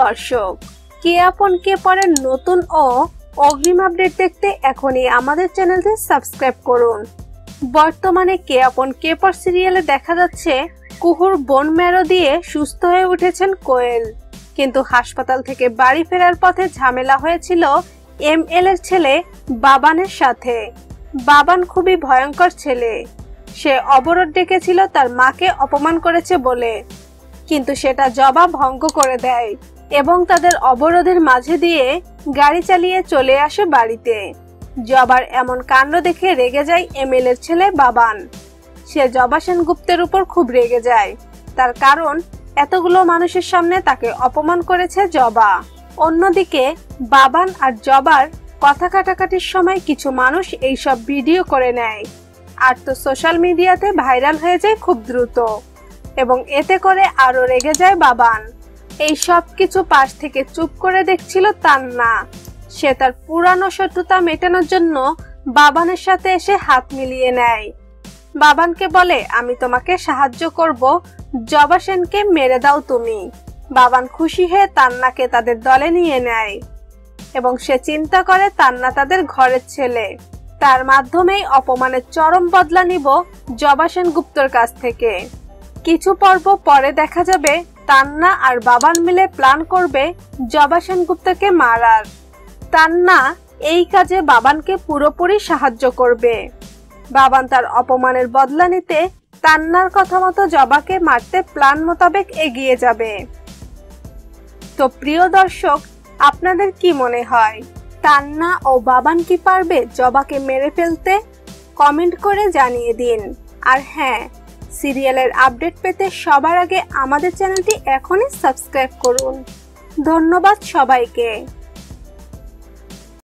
দর্শক, কে আপন কে পরের নতুন ও অগ্রিম আপডেট দেখতে এখনই আমাদের চ্যানেলটি সাবস্ক্রাইব করুন। বর্তমানে কে আপন কে পর সিরিয়ালে দেখা যাচ্ছে কুহুর বোন ম্যারো দিয়ে সুস্থ হয়ে উঠেছেন কোয়েল, কিন্তু হাসপাতাল থেকে বাড়ি ফেরার পথে ঝামেলা হয়েছিল এমএল এর ছেলে বাবানের সাথে। বাবান খুবই ভয়ঙ্কর ছেলে, সে অবরোধ ডেকেছিল তার মাকে অপমান করেছে বলে, কিন্তু সেটা জবাব ভঙ্গ করে দেয় এবং তাদের অবরোধের মাঝে দিয়ে গাড়ি চালিয়ে চলে আসে বাড়িতে। জবার এমন কাণ্ড দেখে রেগে যায় এমএল এর ছেলে বাবান। সে জবা সেনগুপ্তের উপর খুব রেগে যায়, তার কারণ এতগুলো মানুষের সামনে তাকে অপমান করেছে জবা। অন্যদিকে বাবান আর জবার কথা কাটাকাটির সময় কিছু মানুষ এইসব ভিডিও করে নেয়, আর তো সোশ্যাল মিডিয়াতে ভাইরাল হয়ে যায় খুব দ্রুত, এবং এতে করে আরো রেগে যায় বাবান। এই সব কিছু পাশ থেকে চুপ করে দেখছিল তান্না। সে তার পুরানো শত্রুতা মেটানোর জন্য বাবানের সাথে এসে হাত মিলিয়ে নেয়। বাবানকে বলে, আমি তোমাকে সাহায্য করব, জবা সেনকে মেরে দাও তুমি। বাবান খুশি হয়ে তান্নাকে তাদের দলে নিয়ে নেয় এবং সে চিন্তা করে তান্না তাদের ঘরের ছেলে, তার মাধ্যমেই অপমানের চরম বদলা নিব জবা সেনগুপ্তর কাছ থেকে। কিছু পর্ব পরে দেখা যাবে তান্না আর বাবান মিলে প্ল্যান করবে জবা সেনগুপ্তকে মারার। তান্না এই কাজে বাবানকে পুরোপুরি সাহায্য করবে। বাবান তার অপমানের বদলা নিতে তান্নার কথা মতো জবাকে মারতে প্ল্যান মোতাবেক এগিয়ে যাবে। তো প্রিয় দর্শক, আপনাদের কি মনে হয়, তান্না ও বাবান কি পারবে জবাকে মেরে ফেলতে? কমেন্ট করে জানিয়ে দিন। আর হ্যাঁ, সিরিয়ালের আপডেট পেতে সবার আগে আমাদের চ্যানেলটি এখনই সাবস্ক্রাইব করুন। ধন্যবাদ সবাইকে।